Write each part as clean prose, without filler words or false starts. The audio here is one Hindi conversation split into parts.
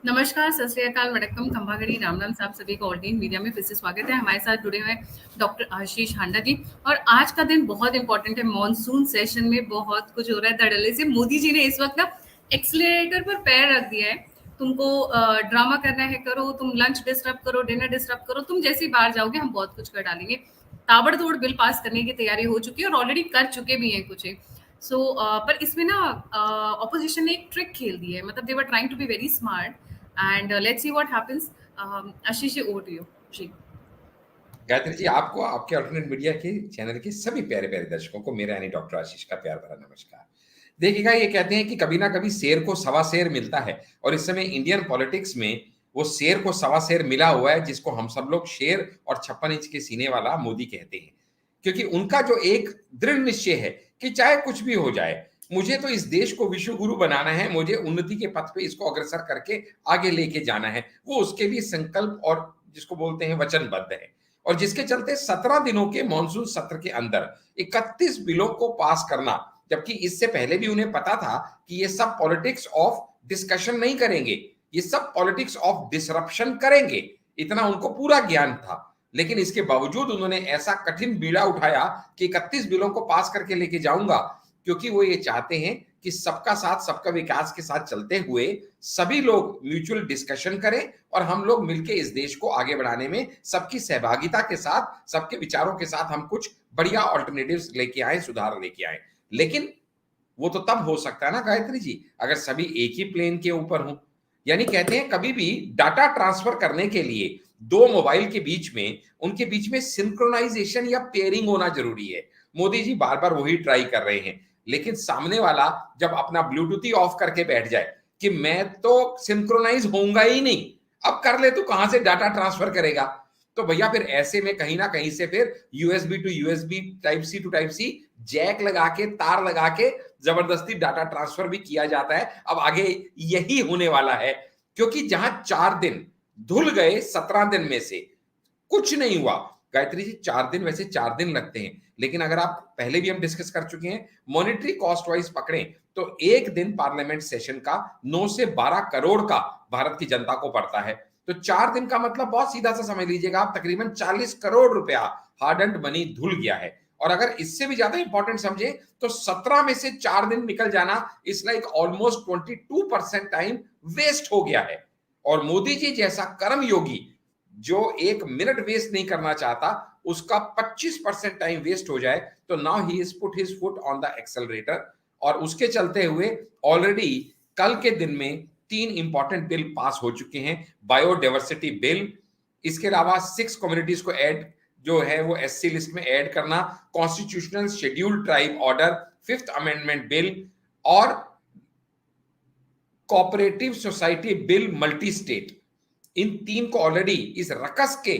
नमस्कार, सत श्री अकाल, वड़क्कम, खंबागड़ी, राम राम साहब सभी को ऑल्टीन मीडिया में फिर से स्वागत है। हमारे साथ जुड़े हुए हैं डॉक्टर आशीष हांडा जी। और आज का दिन बहुत इंपॉर्टेंट है। मॉनसून सेशन में बहुत कुछ हो रहा है धड़ल्ले से। मोदी जी ने इस वक्त ना एक्सीलरेटर पर पैर रख दिया है। तुमको ड्रामा करना है करो, तुम लंच डिस्टर्ब करो, डिनर डिस्टर्ब करो, तुम जैसे ही बाहर जाओगे हम बहुत कुछ कर डालेंगे। ताबड़तोड़ बिल पास करने की तैयारी हो चुकी है और ऑलरेडी कर चुके भी हैं कुछ। पर इसमें ना ऑपोजिशन ने एक ट्रिक खेल दी है। मतलब they were trying to be very smart and let's see what happens. Ashish ji, over to you ji. Gayatri ji, आपको आपके अल्टरनेट मीडिया के चैनल के सभी प्यारे प्यारे दर्शकों को मेरा यानी डॉक्टर आशीष का प्यार भरा नमस्कार। देखिएगा, ये कहते हैं कि कभी ना कभी शेर को सवा शेर मिलता है, और इस समय इंडियन पॉलिटिक्स में वो शेर को सवा शेर मिला हुआ है, जिसको हम सब लोग शेर और 56 इंच के सीने वाला मोदी कहते हैं। क्योंकि उनका जो एक दृढ़ निश्चय है कि चाहे कुछ भी हो जाए, मुझे तो इस देश को विश्व गुरु बनाना है, मुझे उन्नति के पथ पे इसको अग्रसर करके आगे लेके जाना है। वो उसके लिए संकल्प और जिसको बोलते हैं वचनबद्ध है, और जिसके चलते 17 दिनों के मॉनसून सत्र के अंदर 31 बिलों को पास करना, जबकि इससे पहले भी उन्हें पता था कि ये सब पॉलिटिक्स ऑफ डिस्कशन नहीं करेंगे, ये सब पॉलिटिक्स ऑफ डिसरप्शन करेंगे, इतना उनको पूरा ज्ञान था। लेकिन इसके बावजूद उन्होंने ऐसा कठिन बीड़ा उठाया कि 31 बिलों को पास करके लेके जाऊंगा, क्योंकि वो ये चाहते हैं कि सबका साथ सबका विकास के साथ चलते हुए सभी लोग म्यूचुअल डिस्कशन करें और हम लोग मिलकर इस देश को आगे बढ़ाने में सबकी सहभागिता के साथ, सबके विचारों के साथ हम कुछ बढ़िया ऑल्टरनेटिव्स लेके आए, सुधार लेके आए। लेकिन वो तो तब हो सकता है ना गायत्री जी, अगर सभी एक ही प्लेन के ऊपर हों। यानी कहते हैं कभी भी डाटा ट्रांसफर करने के लिए दो मोबाइल के बीच में, उनके बीच में सिंक्रोनाइजेशन या पेयरिंग होना जरूरी है। मोदी जी बार बार वही ट्राई कर रहे हैं, लेकिन सामने वाला जब अपना ब्लूटूथ ही ऑफ करके बैठ जाए कि मैं तो सिंक्रोनाइज होऊंगा ही नहीं, अब कर ले, तू कहां से डाटा ट्रांसफर करेगा? तो भैया फिर ऐसे में कहीं ना कहीं से फिर USB to USB, type C to type C, jack लगा के, तार लगा के जबरदस्ती डाटा ट्रांसफर भी किया जाता है। अब आगे यही होने वाला है, क्योंकि जहां 4 दिन धुल गए 17 दिन में से कुछ नहीं हुआ। गायत्री जी, 4 दिन, वैसे 4 दिन लगते हैं, लेकिन अगर आप, पहले भी हम डिस्कस कर चुके हैं, मॉनेटरी कॉस्ट वाइज पकड़ें तो एक दिन पार्लियामेंट सेशन का 9 से 12 करोड़ का भारत की जनता को पड़ता है। तो 4 दिन का मतलब बहुत सीधा सा समझ लीजिएगा आप, तकरीबन 40 करोड़ रुपया हार्ड एंड मनी धुल गया है। और अगर इससे भी ज्यादा इंपॉर्टेंट समझे तो 17 में से 4 दिन निकल जाना, इस लाइक ऑलमोस्ट 22% टाइम वेस्ट हो गया है। और मोदी जी जैसा कर्म योगी जो 1 मिनट वेस्ट नहीं करना चाहता, उसका 25% टाइम वेस्ट हो जाए, तो now he is put his foot on the accelerator. और उसके चलते हुए ऑलरेडी कल के दिन में 3 इंपॉर्टेंट बिल पास हो चुके हैं। बायोडाइवर्सिटी बिल, इसके अलावा 6 कम्युनिटीज को ऐड जो है वो एससी लिस्ट में ऐड करना, constitutional scheduled tribe order, 5th amendment bill, और cooperative society bill multi state. इन 3 को ऑलरेडी इस रकस के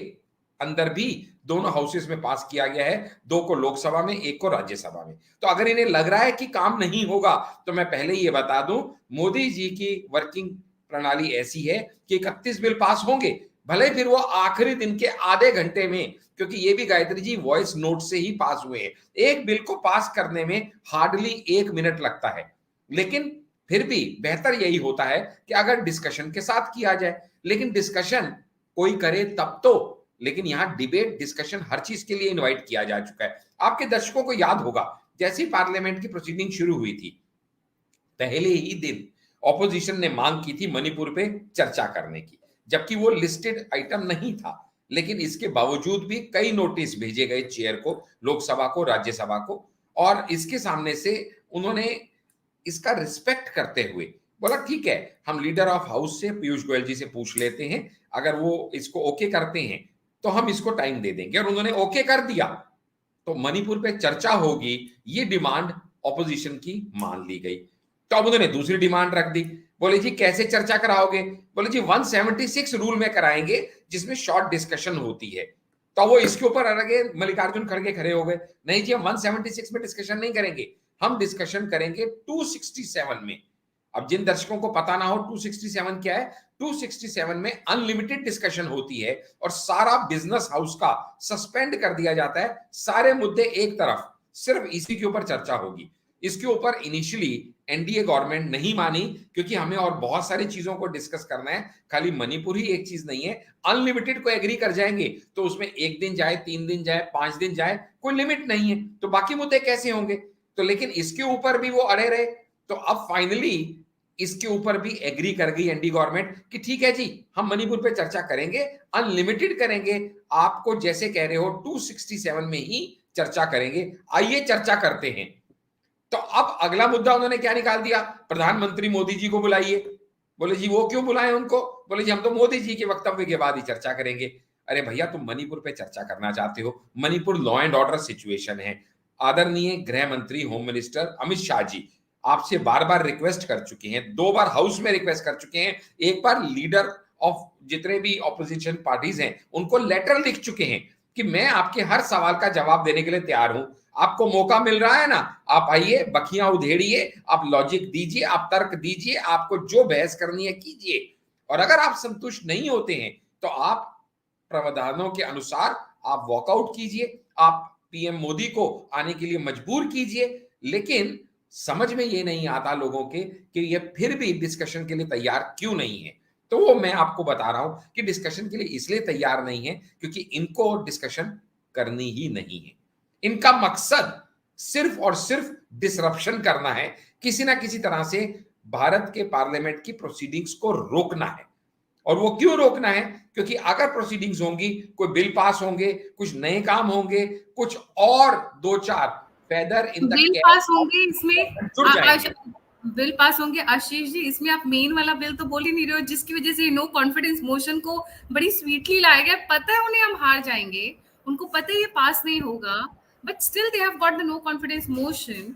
अंदर भी दोनों हाउसेस में पास किया गया है, 2 को लोकसभा में, 1 को राज्यसभा में। तो अगर इन्हें लग रहा है कि काम नहीं होगा, तो मैं पहले ही ये बता दूं, मोदी जी की वर्किंग प्रणाली ऐसी है कि 31 बिल पास होंगे, भले फिर वो आखिरी दिन के आधे घंटे में, क्योंकि ये भी गायत्री जी वॉइस नोट से ही पास हुए हैं। एक बिल को पास करने में हार्डली 1 मिनट लगता है, लेकिन फिर भी बेहतर यही होता है कि अगर डिस्कशन के साथ किया जाए। लेकिन डिस्कशन कोई करे तब तो, लेकिन यहां डिबेट डिस्कशन हर चीज के लिए इनवाइट किया जा चुका है। आपके दर्शकों को याद होगा, जैसे ही पार्लियामेंट की प्रोसीडिंग शुरू हुई थी, पहले ही दिन ऑपोजिशन ने मांग की थी मणिपुर पे चर्चा करने की, जबकि वो लिस्टेड आइटम नहीं था। लेकिन इसके बावजूद भी कई नोटिस भेजे गए चेयर को, लोकसभा को, राज्यसभा को, और इसके सामने से उन्होंने इसका रिस्पेक्ट करते हुए बोला ठीक है, हम लीडर ऑफ हाउस से पीयूष गोयल जी से पूछ लेते हैं, अगर वो इसको ओके करते हैं तो हम इसको टाइम दे देंगे। और उन्होंने ओके कर दिया, तो मणिपुर पे चर्चा होगी, ये डिमांड ऑपोजिशन की मान ली गई। तो अब उन्होंने दूसरी डिमांड रख दी, बोले जी कैसे चर्चा कराओगे? बोले जी 176 रूल में कराएंगे, जिसमें शॉर्ट डिस्कशन होती है। तो वो इसके ऊपर अलगे मल्लिकार्जुन खड़गे खड़े हो गए, नहीं जी हम 176 में डिस्कशन नहीं करेंगे, हम डिस्कशन करेंगे 267 में। अब जिन दर्शकों को पता ना हो 267 क्या है, 267 में अनलिमिटेड डिस्कशन होती है और सारा बिजनेस हाउस का सस्पेंड कर दिया जाता है, सारे मुद्दे एक तरफ, सिर्फ इसी के ऊपर चर्चा होगी। इसके ऊपर इनिशियली एनडीए गवर्नमेंट नहीं मानी, क्योंकि हमें और बहुत सारी चीजों को डिस्कस करना है, खाली मणिपुर ही एक चीज नहीं है। अनलिमिटेड को एग्री कर जाएंगे तो उसमें 1 दिन जाए, 3 दिन जाए, 5 दिन जाए, कोई लिमिट नहीं है, तो बाकी मुद्दे कैसे होंगे? तो लेकिन इसके ऊपर भी वो अड़े रहे। तो अब फाइनली इसके ऊपर भी एग्री कर गई एनडी गवर्नमेंट कि ठीक है जी, हम मणिपुर पे चर्चा करेंगे, अनलिमिटेड करेंगे, आपको जैसे कह रहे हो 267 में ही चर्चा करेंगे, आइए चर्चा करते हैं। तो अब अगला मुद्दा उन्होंने क्या निकाल दिया? प्रधानमंत्री मोदी जी को बुलाइए। बोले जी वो क्यों बुलाएं उनको? बोले जी हम तो मोदी जी के वक्तव्य के बाद ही चर्चा करेंगे। अरे भैया, तुम मणिपुर पे चर्चा करना चाहते हो, Manipur law and order situation है। आदरणीय गृह मंत्री होम मिनिस्टर अमित शाह जी आपसे बार बार रिक्वेस्ट कर चुके हैं, 2 बार हाउस में रिक्वेस्ट कर चुके हैं, एक बार लीडर ऑफ जितने भी ऑपोजिशन पार्टीज हैं उनको लेटर लिख चुके हैं कि मैं आपके हर सवाल का जवाब देने के लिए तैयार हूं, आपको मौका मिल रहा है ना, आप आइए, बखियां उधेड़िए, आप लॉजिक दीजिए, आप तर्क दीजिए, आपको जो बहस करनी है कीजिए, और अगर आप संतुष्ट नहीं होते हैं तो आप प्रावधानों के अनुसार आप वॉकआउट कीजिए, आप पीएम मोदी को आने के लिए मजबूर कीजिए। लेकिन समझ में ये नहीं आता लोगों के कि ये फिर भी डिस्कशन के लिए तैयार क्यों नहीं है। तो वो मैं आपको बता रहा हूं कि डिस्कशन के लिए इसलिए तैयार नहीं है क्योंकि इनको डिस्कशन करनी ही नहीं है। इनका मकसद सिर्फ और सिर्फ डिसरप्शन करना है, किसी ना किसी तरह से भारत के पार्लियामेंट की प्रोसीडिंग्स को रोकना है। और वो क्यों रोकना है? क्योंकि अगर प्रोसीडिंग्स होंगी, कोई बिल पास होंगे, कुछ नए काम होंगे, कुछ और 2-4 feather in the bill cap pass होंगे इसमें, जुड़ जाएंगे। बिल पास होंगे। आशीष जी, इसमें आप मेन वाला बिल तो बोल ही नहीं रहे हो, जिसकी वजह से नो कॉन्फिडेंस मोशन को बड़ी स्वीटली लाया गया। पता है उन्हें हम हार जाएंगे, उनको पता है ये पास नहीं होगा, but still they have got the no confidence motion.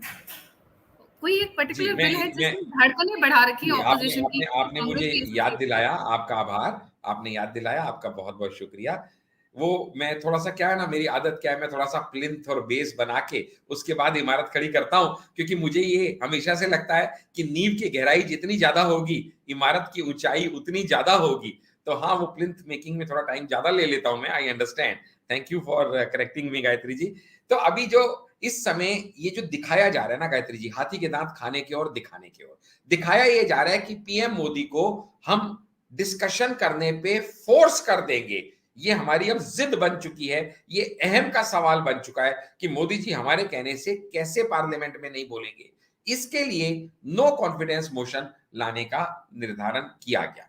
कोई एक पर्टिकुलर बिल है जिसमें धड़कनें बढ़ा रखी है ऑपोजिशन की, आपने मुझे याद दिलाया, आपका आभार, आपने याद दिलाया, आपका बहुत बहुत शुक्रिया। वो मैं थोड़ा सा, क्या है ना, मेरी आदत क्या है, मैं थोड़ा सा प्लिंथ और बेस बना के उसके बाद इमारत खड़ी करता हूं, क्योंकि मुझे ये हमेशा से लगता है कि नींव की गहराई जितनी ज्यादा होगी इमारत की ऊंचाई उतनी ज्यादा होगी। तो हाँ, वो प्लिंथ मेकिंग में थोड़ा टाइम ज्यादा ले लेता हूं मैं, I understand, thank you for correcting me Gayatri ji. तो अभी जो इस समय ये जो दिखाया जा रहा है ना गायत्री जी, हाथी के दांत खाने की ओर, दिखाने की ओर दिखाया ये जा रहा है कि पीएम मोदी को हम डिस्कशन करने पे फोर्स कर देंगे। ये हमारी अब जिद बन चुकी है, ये अहम का सवाल बन चुका है कि मोदी जी हमारे कहने से कैसे पार्लियामेंट में नहीं बोलेंगे। इसके लिए नो कॉन्फिडेंस मोशन लाने का निर्धारण किया गया।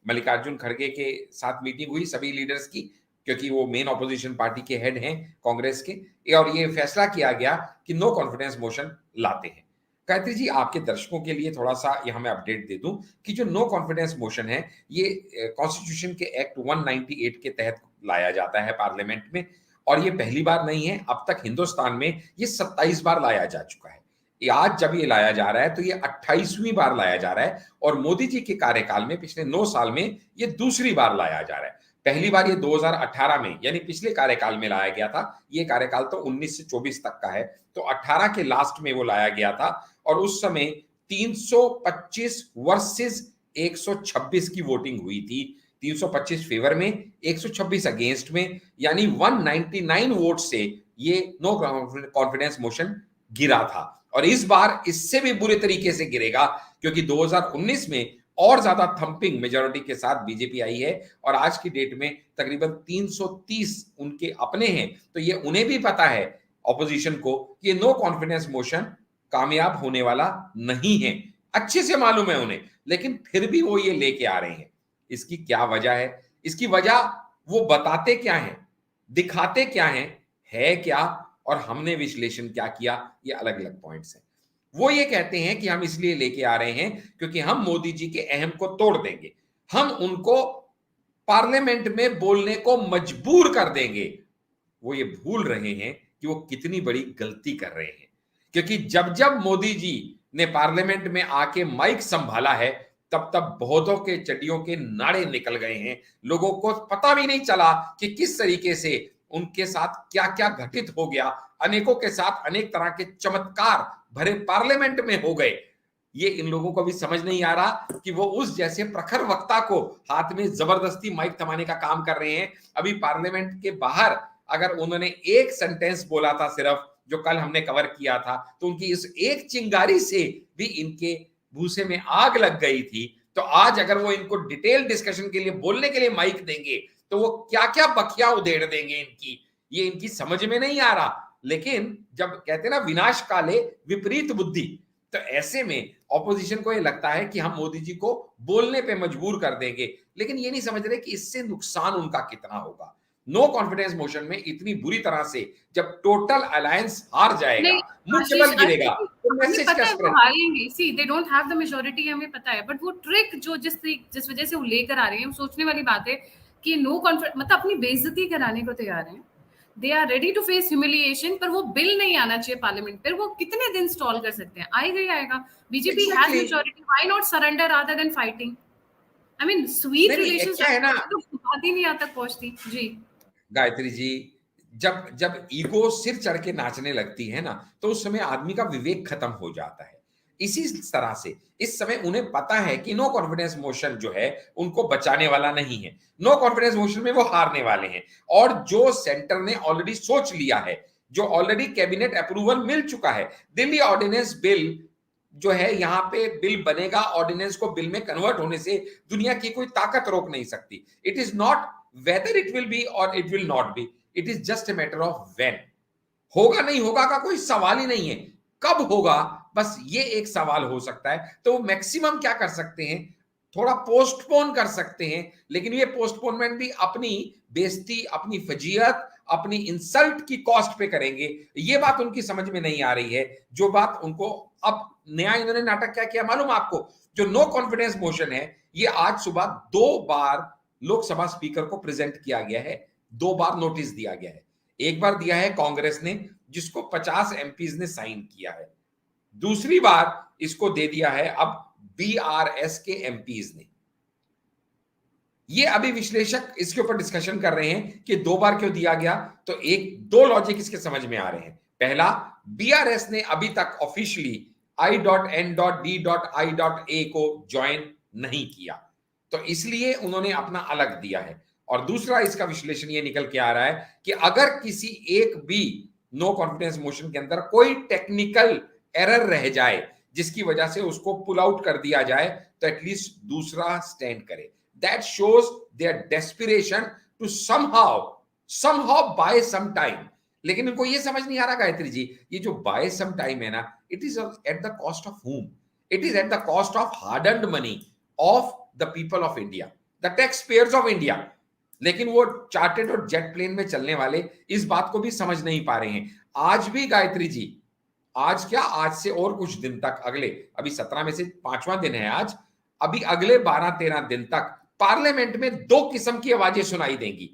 मल्लिकार्जुन खड़गे के साथ मीटिंग हुई सभी लीडर्स की, क्योंकि वो मेन ऑपोजिशन पार्टी के हेड हैं कांग्रेस के, और ये फैसला किया गया कि नो कॉन्फिडेंस मोशन लाते हैं। गायत्री जी, आपके दर्शकों के लिए थोड़ा सा यहां मैं अपडेट दे दूं कि जो नो कॉन्फिडेंस मोशन है ये कॉन्स्टिट्यूशन के एक्ट 198 के तहत लाया जाता है पार्लियामेंट में, और ये पहली बार नहीं है, अब तक हिंदुस्तान में ये 27 बार लाया जा चुका है। आज जब ये लाया जा रहा है तो ये 28वीं बार लाया जा रहा है, और मोदी जी के कार्यकाल में पिछले 9 साल में ये दूसरी बार लाया जा रहा है। पहली बार ये 2018 में, यानी पिछले कार्यकाल में लाया गया था। ये कार्यकाल तो 19 से 24 तक का है, तो 18 के लास्ट में वो लाया गया था, और उस समय 325 वर्सेस 126 की वोटिंग हुई थी। 325 फेवर में, 126 अगेंस्ट में, यानी 199 वोट से ये नो कॉन्फिडेंस मोशन गिरा था। और इस बार इससे भी बुरे तरीके से गिरेगा, क्योंकि 2019 में और ज्यादा थंपिंग मेजॉरिटी के साथ बीजेपी आई है, और आज की डेट में तकरीबन 330 उनके अपने हैं। तो ये उन्हें भी पता है, ऑपोजिशन को, कि ये नो कॉन्फिडेंस मोशन कामयाब होने वाला नहीं है, अच्छे से मालूम है उन्हें, लेकिन फिर भी वो ये लेके आ रहे हैं। इसकी क्या वजह है? इसकी वजह वो बताते क्या है, दिखाते क्या है क्या, और हमने विश्लेषण क्या किया, ये अलग अलग पॉइंट्स हैं। वो ये कहते हैं कि हम इसलिए लेके आ रहे हैं क्योंकि हम मोदी जी के अहम को तोड़ देंगे, हम उनको पार्लियामेंट में बोलने को मजबूर कर देंगे। वो ये भूल रहे हैं कि वो कितनी बड़ी गलती कर रहे हैं, क्योंकि जब जब मोदी जी ने पार्लियामेंट में आके माइक संभाला है, तब तब बहुतों के चड्डियों के नाड़े निकल गए हैं। लोगों को पता भी नहीं चला कि किस तरीके से उनके साथ क्या क्या घटित हो गया। अनेकों के साथ अनेक तरह के चमत्कार भरे पार्लियामेंट में हो गए। ये इन लोगों को भी समझ नहीं आ रहा कि वो उस जैसे प्रखर वक्ता को हाथ में जबरदस्ती माइक थमाने का काम कर रहे हैं। अभी पार्लियामेंट के बाहर अगर उन्होंने एक सेंटेंस बोला था सिर्फ, जो कल हमने कवर किया था, तो उनकी इस एक चिंगारी से भी इनके भूसे में आग लग गई थी। तो आज अगर वो इनको डिटेल डिस्कशन के लिए बोलने के लिए माइक देंगे तो वो क्या क्या बखिया उधेड़ देंगे इनकी, ये इनकी समझ में नहीं आ रहा। लेकिन जब कहते हैं ना विनाश काले विपरीत बुद्धि, तो ऐसे में ऑपोजिशन को ये लगता है कि हम मोदी जी को बोलने पे मजबूर कर देंगे, लेकिन ये नहीं समझ रहे कि इससे नुकसान उनका कितना होगा। नो कॉन्फिडेंस मोशन में इतनी बुरी तरह से जब टोटल अलायंस हार जाएगा, नहीं, मुख्य बल गिरेगा, तो हमें मैसेज पता का है वो स्प्रेड। हारेंगे। See they don't have the majority, हमें पता है, बट वो ट्रिक जो जिस वजह से वो लेकर आ रहे हैं, सोचने वाली बात है कि नो कॉन्फिडेंस मतलब अपनी बेइज्जती कराने को तैयार हैं। They are ready to face humiliation, पर वो बिल नहीं आना चाहिए पार्लियामेंट पर। वो कितने दिन स्टॉल कर सकते हैं? आएगा ही आएगा। BJP has exactly. Majority, why not surrender rather than fighting? I mean sweet नहीं नहीं, रिलेशंस क्या है ना तो बात ही नहीं यहाँ तक पहुंचती। जी गायत्री जी, जब जब ईगो सिर चढ़ के नाचने लगती है ना, तो उस समय आदमी का विवेक खत्म हो जाता है। इसी तरह से इस समय उन्हें पता है कि नो कॉन्फिडेंस मोशन जो है उनको बचाने वाला नहीं है। नो कॉन्फिडेंस मोशन में वो हारने वाले हैं। और जो सेंटर ने ऑलरेडी सोच लिया है, जो ऑलरेडी कैबिनेट अप्रूवल मिल चुका है, दिल्ली ऑर्डिनेंस बिल जो है, यहाँ पे बिल बनेगा, ऑर्डिनेंस को बिल में कन्वर्ट होने से दुनिया की कोई ताकत रोक नहीं सकती। It is not whether it will be और it will not be, it is just a matter of when. होगा नहीं होगा का कोई सवाल ही नहीं है, कब होगा बस ये एक सवाल हो सकता है। तो मैक्सिमम क्या कर सकते हैं, थोड़ा पोस्टपोन कर सकते हैं, लेकिन ये पोस्टपोनमेंट भी अपनी बेइज्जती, अपनी फजीयत, अपनी इंसल्ट की कॉस्ट पे करेंगे। ये बात उनकी समझ में नहीं आ रही है। जो बात उनको अब नया इन्होंने नाटक क्या किया मालूम आपको? जो नो कॉन्फिडेंस मोशन है, ये आज सुबह 2 बार लोकसभा स्पीकर को प्रेजेंट किया गया है, 2 बार नोटिस दिया गया है। एक बार दिया है कांग्रेस ने, जिसको 50 एमपीज ने साइन किया है। दूसरी बार इसको दे दिया है अब बीआरएस के एमपीज ने। ये अभी विश्लेषक इसके ऊपर डिस्कशन कर रहे हैं कि 2 बार क्यों दिया गया। तो एक दो लॉजिक इसके समझ में आ रहे हैं। पहला, बीआरएस ने अभी तक ऑफिशियली I.N.D.I.A को ज्वाइन नहीं किया, तो इसलिए उन्होंने अपना अलग दिया है। और दूसरा, इसका विश्लेषण ये निकल के आ रहा है कि अगर किसी एक भी नो कॉन्फिडेंस मोशन के अंदर कोई टेक्निकल एरर रह जाए जिसकी वजह से उसको पुल आउट कर दिया जाए, तो एटलीस्ट दूसरा स्टैंड करे। That shows their desperation to somehow buy some time। लेकिन इनको ये समझ नहीं आ रहा गायत्री जी, ये जो बाय सम टाइम है ना, it is at the cost of whom? It is at the cost of hard earned money of the people of India, the tax payers of India. लेकिन वो चार्टेड और जेट प्लेन में चलने वाले इस बात को भी समझ नहीं पा रहे हैं। आज भी गायत्री जी, आज क्या, आज से और कुछ दिन तक, अगले अभी 17 में से 5वां दिन है आज, अभी अगले 12-13 दिन तक पार्लियामेंट में 2 किस्म की आवाजें सुनाई देंगी।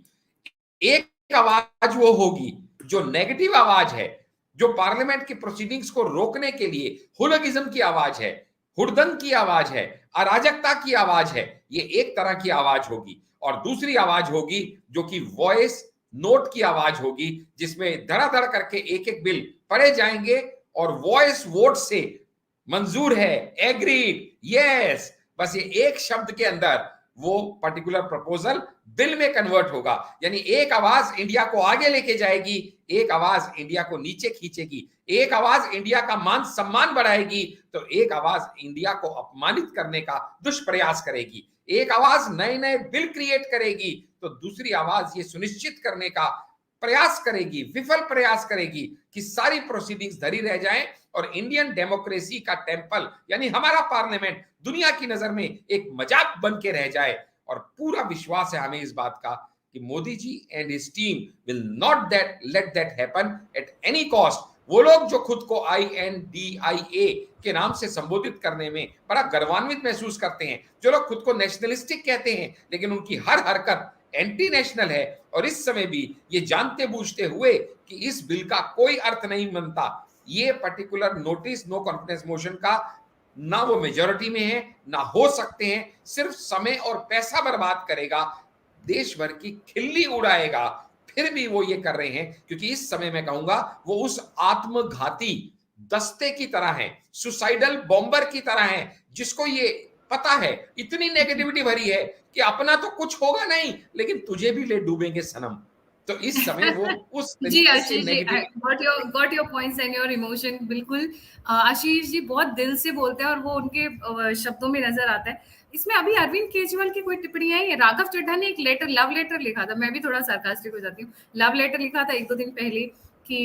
एक आवाज वो होगी जो नेगेटिव आवाज है, जो पार्लियामेंट की प्रोसीडिंग्स को रोकने के लिए हुलगिज्म की आवाज है, हुड़दंग की आवाज है, अराजकता की आवाज है, ये एक तरह की आवाज होगी। और दूसरी आवाज होगी जो कि वॉइस नोट की आवाज होगी, जिसमें धड़ाधड़ करके एक एक बिल पढ़े जाएंगे और वॉइस वोट से मंजूर है, एग्रीड, यस, बस ये एक शब्द के अंदर वो पर्टिकुलर प्रपोजल बिल में कन्वर्ट होगा। यानी एक आवाज इंडिया को आगे लेके जाएगी, एक आवाज इंडिया को नीचे खींचेगी, एक आवाज इंडिया का मान सम्मान बढ़ाएगी, तो एक आवाज इंडिया को अपमानित करने का दुष्प्रयास करेगी। एक आवाज नए नए बिल क्रिएट करेगी, तो दूसरी आवाज ये सुनिश्चित करने का प्रयास करेगी, विफल प्रयास करेगी कि सारी प्रोसीडिंग्स धरी रह जाएं और इंडियन डेमोक्रेसी का टेंपल यानी हमारा पार्लियामेंट दुनिया की नजर में एक मजाक बन के रह जाए। और पूरा विश्वास है हमें इस बात का कि Modi ji and his team will not let that happen at any cost. वो लोग जो खुद को INDIA के नाम से संबोधित करने में बड़ा गर्वान्वित महसूस करते हैं, जो लोग खुद को नेशनलिस्टिक कहते हैं, लेकिन उनकी हर हरकत एंटी नेशनल है, और इस समय भी ये जानते बूझते हुए कि इस बिल का कोई अर्थ नहीं बनता, ये particular notice no confidence motion का ना वो मेजॉरिटी में है ना हो सकते हैं, सिर्फ समय और पैसा बर्बाद करेगा, देश भर की खिल्ली उड़ाएगा। फिर भी वो ये कर रहे हैं क्योंकि इस समय मैं कहूंगा वो उस आत्मघाती दस्ते की तरह है, सुसाइडल बॉम्बर की तरह है, जिसको ये पता है, इतनी नेगेटिविटी भरी है कि अपना तो कुछ होगा नहीं, लेकिन तुझे भी ले डूबेंगे सनम। तो इस समय वो उस जी तरीके से Ashish ji, negative. Got your points and your emotion, बिल्कुल। आशीष जी बहुत दिल से बोलते हैं और वो उनके शब्दों में नजर आता है। इसमें अभी अरविंद केजरीवाल की कोई टिप्पणियां है? राघव चड्ढा ने एक लेटर, लव लेटर लिखा था, मैं भी थोड़ा सार्कास्टिक हो जाती हूँ, लव लेटर लिखा था 1-2 दिन पहले कि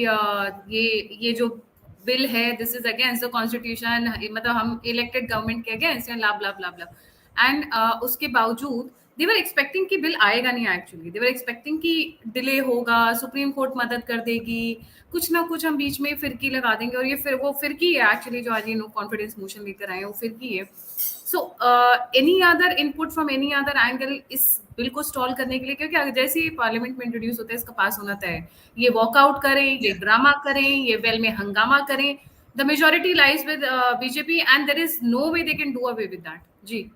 ये जो बिल है this is against the constitution, मतलब हम इलेक्टेड गवर्नमेंट के अगेंस्ट हैं, ब्ला ब्ला ब्ला ब्ला। एंड उसके बावजूद दे वर एक्सपेक्टिंग कि बिल आएगा नहीं, एक्चुअली दे वर एक्सपेक्टिंग कि डिले होगा, सुप्रीम कोर्ट मदद कर देगी, कुछ ना कुछ हम बीच में फिरकी लगा देंगे, और ये फिर वो फिरकी है एक्चुअली जो आज ये नो कॉन्फिडेंस मोशन लेकर आए हैं, वो फिरकी है। So any other input from any other angle इस बिल को स्टॉल करने के लिए, क्योंकि जैसे ही पार्लियामेंट में इंट्रोड्यूस होता है इसका पास होना तय है। ये वॉकआउट करें, ये ड्रामा करें, ये वेल में हंगामा करें, the majority lies with BJP and there is no way they can do away with that. जी,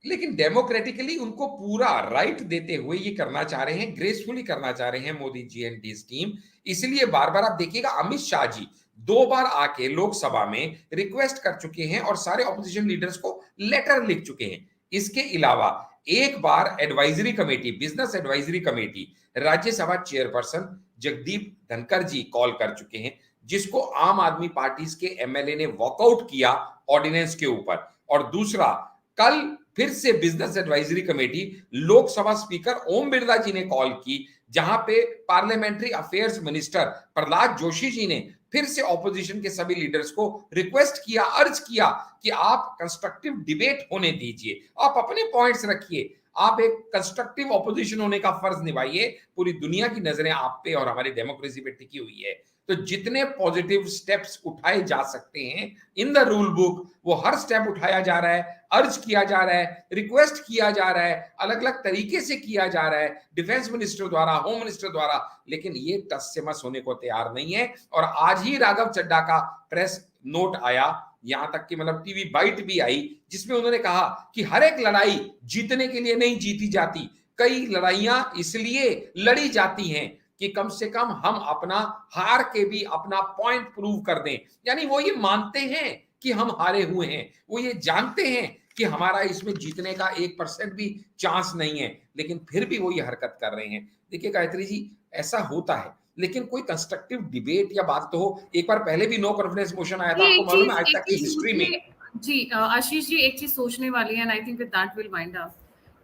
लेकिन डेमोक्रेटिकली उनको पूरा राइट देते हुए ये करना चाह रहे हैं, ग्रेसफुली करना चाह रहे हैं Modi ji and his team. इसलिए बार बार आप देखिएगा अमित शाह जी 2 बार आके लोकसभा में रिक्वेस्ट कर चुके हैं और सारे ऑपोजिशन लीडर्स को लेटर लिख चुके हैं। इसके अलावा एक बार advisory committee, business advisory committee, Rajya Sabha chairperson Jagdeep Dhankhar जी कॉल कर चुके हैं, जिसको आम आदमी पार्टी के एमएलए ने वॉकआउट किया ऑर्डिनेंस के ऊपर। और दूसरा, कल फिर से business advisory committee Lok Sabha speaker Om Birla जी ने कॉल की, जहां पे parliamentary affairs minister Prahlad Joshi ji ने फिर से ऑपोजिशन के सभी लीडर्स को रिक्वेस्ट किया, अर्ज किया कि आप कंस्ट्रक्टिव डिबेट होने दीजिए, आप अपने पॉइंट्स रखिए, आप एक कंस्ट्रक्टिव ऑपोजिशन होने का फर्ज निभाइए। पूरी दुनिया की नजरें आप पे और हमारी डेमोक्रेसी पे टिकी हुई है। तो जितने पॉजिटिव स्टेप्स उठाए जा सकते हैं इन द रूल बुक, वो हर स्टेप उठाया जा रहा है, अर्ज किया जा रहा है, रिक्वेस्ट किया जा रहा है, अलग अलग तरीके से किया जा रहा है, डिफेंस मिनिस्टर द्वारा, होम मिनिस्टर द्वारा, लेकिन ये टस से मस होने को तैयार नहीं है। और आज ही राघव चड्ढा का प्रेस नोट आया, यहां तक कि मतलब टीवी बाइट भी आई, जिसमें उन्होंने कहा कि हर एक लड़ाई जीतने के लिए नहीं जीती जाती, कई लड़ाइयां इसलिए लड़ी जाती हैं कि कम से कम हम अपना हार के भी अपना पॉइंट प्रूव कर दें। यानी वो ये मानते हैं कि हम हारे हुए हैं, वो ये जानते हैं कि हमारा इसमें जीतने का 1% भी चांस नहीं है, लेकिन फिर भी वो ये हरकत कर रहे हैं। देखिए गायत्री जी, ऐसा होता है, लेकिन कोई कंस्ट्रक्टिव डिबेट या बात तो हो। एक बार पहले भी नो कॉन्फिडेंस मोशन आया था, आपको मालूम है, आज तक की हिस्ट्री में। जी आशीष जी, एक चीज सोचने वाली है, and I think with that will wind up.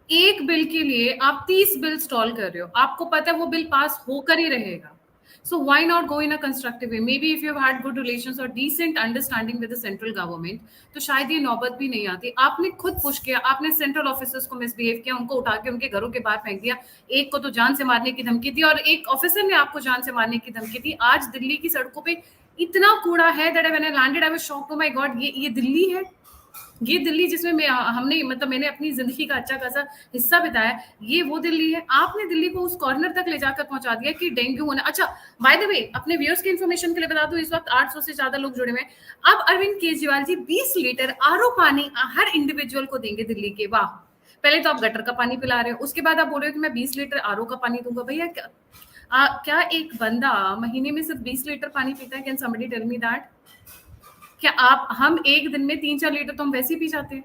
एक बिल के लिए आप 30 बिल स्टॉल कर रहे हो, आपको पता है वो बिल पास होकर ही रहेगा। So why not go in a constructive way? Maybe if you've had good relations or decent understanding with the central government, तो शायद ये नौबत भी नहीं आती। आपने खुद पुश किया, आपने सेंट्रल ऑफिसर्स को मिसबिहेव किया, उनको उठा के उनके घरों के बाहर फेंक दिया, एक को तो जान से मारने की धमकी दी और एक ऑफिसर ने आपको जान से मारने की धमकी दी। आज दिल्ली की सड़कों पे इतना कूड़ा है that when I landed I was shocked, oh my god, ये दिल्ली है, ये दिल्ली जिसमें हमने मतलब मैंने अपनी जिंदगी का अच्छा खासा हिस्सा बिताया, ये वो दिल्ली है। आपने दिल्ली को उस कॉर्नर तक ले जाकर पहुंचा दिया कि डेंगू होना। अच्छा, बाय द वे, अपने व्यूअर्स की इन्फॉर्मेशन के लिए बता दूं, इस वक्त 800 से ज्यादा लोग जुड़े हुए हैं। अब अरविंद केजरीवाल जी 20 लीटर आरओ पानी हर इंडिविजुअल को देंगे दिल्ली के। वाह, पहले तो आप गटर का पानी पिला रहे हो, उसके बाद आप बोल रहे हो कि मैं 20 लीटर आरओ का पानी दूंगा। भैया क्या एक बंदा महीने में सिर्फ 20 लीटर पानी पीता है? Can somebody tell me that? क्या हम एक दिन में 3-4 लीटर तो हम वैसे ही पी जाते हैं।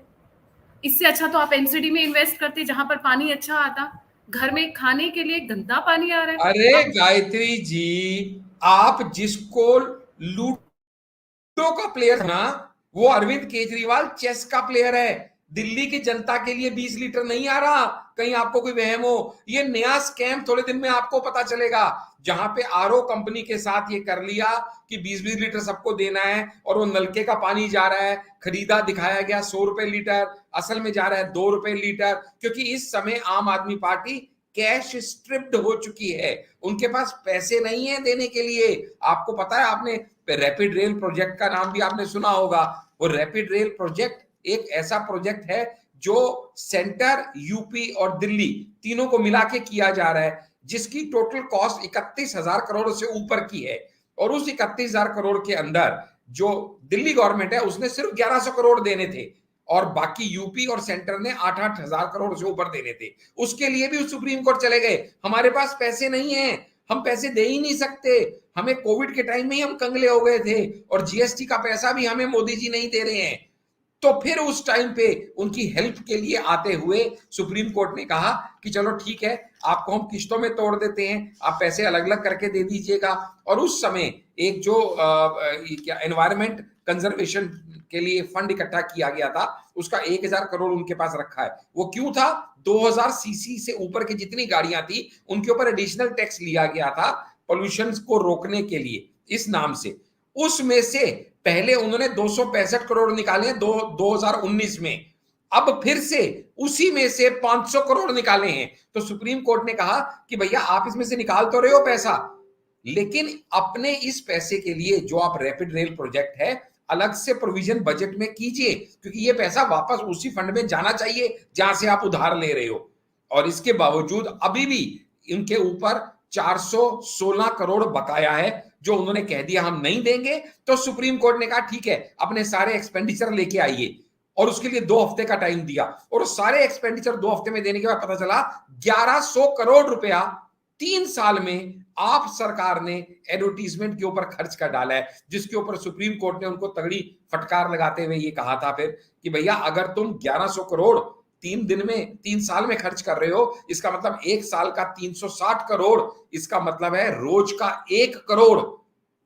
इससे अच्छा तो आप एमसीडी में इन्वेस्ट करते, जहां पर पानी अच्छा आता। घर में खाने के लिए गंदा पानी आ रहा है। अरे गायत्री जी, आप जिसको लूडो का प्लेयर ना, वो अरविंद केजरीवाल चेस का प्लेयर है। दिल्ली की जनता के लिए 20 लीटर नहीं आ रहा, कहीं आपको कोई वहम हो। ये नया स्कैम थोड़े दिन में आपको पता चलेगा, जहां पे आरओ कंपनी के साथ ये कर लिया कि 20-20 लीटर सबको देना है, और वो नलके का पानी जा रहा है, खरीदा दिखाया गया 100 रुपए लीटर, असल में जा रहा है 2 रुपए लीटर। क्योंकि इस समय आम आदमी पार्टी कैश स्ट्रिप्ड हो चुकी है, उनके पास पैसे नहीं है देने के लिए। आपको पता है, आपने रैपिड रेल प्रोजेक्ट का नाम भी आपने सुना होगा। वो रैपिड रेल प्रोजेक्ट एक ऐसा प्रोजेक्ट है जो सेंटर, यूपी और दिल्ली तीनों को मिला के किया जा रहा है, जिसकी टोटल कॉस्ट 31,000 करोड़ से ऊपर की है। और उस 31,000 करोड़ के अंदर जो दिल्ली गवर्नमेंट है उसने सिर्फ 1100 करोड़ देने थे, और बाकी यूपी और सेंटर ने 8-8 हजार करोड़ से ऊपर देने थे। उसके लिए भी सुप्रीम कोर्ट चले गए, हमारे पास पैसे नहीं है, हम पैसे दे ही नहीं सकते, हमें कोविड के टाइम में ही हम कंगले हो गए थे, और जीएसटी का पैसा भी हमें मोदी जी नहीं दे रहे हैं। तो फिर उस टाइम पे उनकी हेल्प के लिए आते हुए सुप्रीम कोर्ट ने कहा कि चलो ठीक है, आपको हम किस्तों में तोड़ देते हैं, आप पैसे अलग अलग करके दे दीजिएगा। और उस समय एक जो क्या एनवायरमेंट कंजर्वेशन के लिए फंड इकट्ठा किया गया था, उसका 1000 करोड़ उनके पास रखा है। वो क्यों था? 2000 सीसी से ऊपर की जितनी गाड़ियां थी उनके ऊपर एडिशनल टैक्स लिया गया था पोल्यूशन को रोकने के लिए, इस नाम से। उसमें से पहले उन्होंने 265 करोड़ निकाले हैं 2019 में, अब फिर से उसी में से 500 करोड़ निकाले हैं। तो सुप्रीम कोर्ट ने कहा कि भैया आप इसमें से निकाल तो रहे हो पैसा, लेकिन अपने इस पैसे के लिए जो आप रैपिड रेल प्रोजेक्ट है अलग से प्रोविजन बजट में कीजिए, क्योंकि ये पैसा वापस उसी फंड में जाना चाहिए जहां से आप उधार ले रहे हो। और इसके बावजूद अभी भी इनके ऊपर 416 करोड़ बकाया है, जो उन्होंने कह दिया हम नहीं देंगे। तो सुप्रीम कोर्ट ने कहा ठीक है, अपने सारे एक्सपेंडिचर लेके आइए, और उसके लिए 2 हफ्ते का टाइम दिया। और सारे एक्सपेंडिचर 2 हफ्ते में देने के बाद पता चला 1100 करोड़ रुपया 3 साल में आप सरकार ने एडवर्टीजमेंट के ऊपर खर्च कर डाला है, जिसके ऊपर सुप्रीम कोर्ट ने उनको तगड़ी फटकार लगाते हुए ये कहा था फिर कि भैया अगर तुम 1100 करोड़ 3 साल में खर्च कर रहे हो, इसका मतलब 1 साल का 360 करोड़, इसका मतलब है रोज का 1 करोड़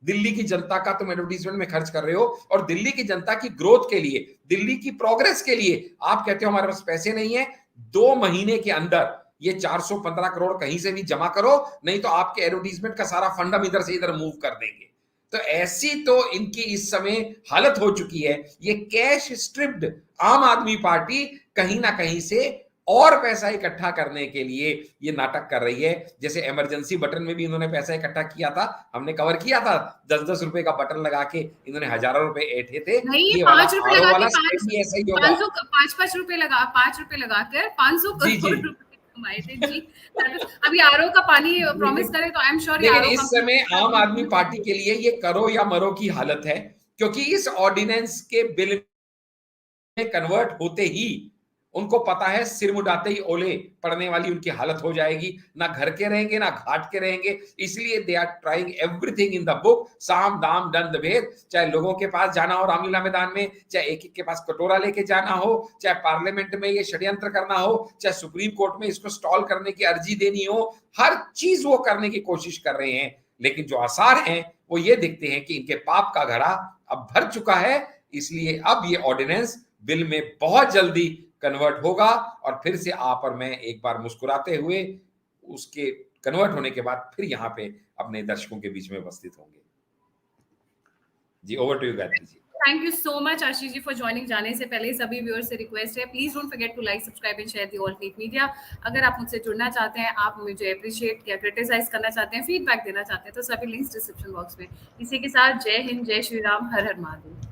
दिल्ली की जनता का तुम एडवर्टीजमेंट में खर्च कर रहे हो। और दिल्ली की जनता की ग्रोथ के लिए, दिल्ली की प्रोग्रेस के लिए आप कहते हो हमारे पास पैसे नहीं है। 2 महीने के अंदर ये 415 करोड़ कहीं से भी जमा करो, नहीं तो आपके एडवर्टीजमेंट का सारा फंड हम इधर से इधर मूव कर देंगे। तो ऐसी तो इनकी इस समय हालत हो चुकी है। ये कैश स्ट्रिप्ड आम आदमी पार्टी कहीं ना कहीं से और पैसा इकट्ठा करने के लिए ये नाटक कर रही है। जैसे इमरजेंसी बटन में भी इन्होंने पैसा इकट्ठा किया था, हमने कवर किया था, 10-10 रुपए का बटन लगा के इन्होंने हजारों रुपए ऐंठे थे। नहीं, ये वाला 5 रुपए आरओ लगा वाला के स्टेप भी ऐसा ही होगा। 5 रुपए लगाकर 500 जी जी करोड़ रुपए कमाए थे जी। अभी आरओ का पानी प्रॉमिस करे तो आई एम श्योर लेकिन आरओ इस समय आम आदमी पार्टी के लिए ये करो या मरो की हालत है, क्योंकि इस ऑर्डिनेंस के बिल में कन्वर्ट होते ही उनको पता है सिर मुड़ाते ही ओले पड़ने वाली उनकी हालत हो जाएगी। ना घर के रहेंगे ना घाट के रहेंगे, इसलिए they are trying everything in the book, साम दाम दंड भेद। चाहे लोगों के पास जाना हो रामलीला मैदान में, चाहे एक एक के पास कटोरा लेके जाना हो, चाहे पार्लियामेंट में ये षड्यंत्र करना हो, चाहे सुप्रीम कोर्ट में इसको स्टॉल करने की अर्जी देनी हो, हर चीज वो करने की कोशिश कर रहे हैं। लेकिन जो आसार हैं वो ये दिखते हैं कि इनके पाप का घड़ा अब भर चुका है। इसलिए अब ये ऑर्डिनेंस बिल में बहुत जल्दी कन्वर्ट होगा, और फिर से आप और मैं एक बार मुस्कुराते हुए उसके कन्वर्ट होने के बाद फिर यहाँ पे अपने दर्शकों के बीच में उपस्थित होंगे। जी, over to you Gayatri ji. Thank you so much Ashish ji for joining. जाने से पहले सभी व्यूअर्स से रिक्वेस्ट है, please don't forget to like, subscribe and share the all neat media. अगर आप मुझसे जुड़ना चाहते हैं, आप मुझे अप्रिशिएट या क्रिटिसाइज करना चाहते हैं, फीडबैक देना चाहते हैं, तो सभी लिंक्स डिस्क्रिप्शन बॉक्स में। इसी के साथ जय हिंद, जय श्री राम, हर हर महादेव।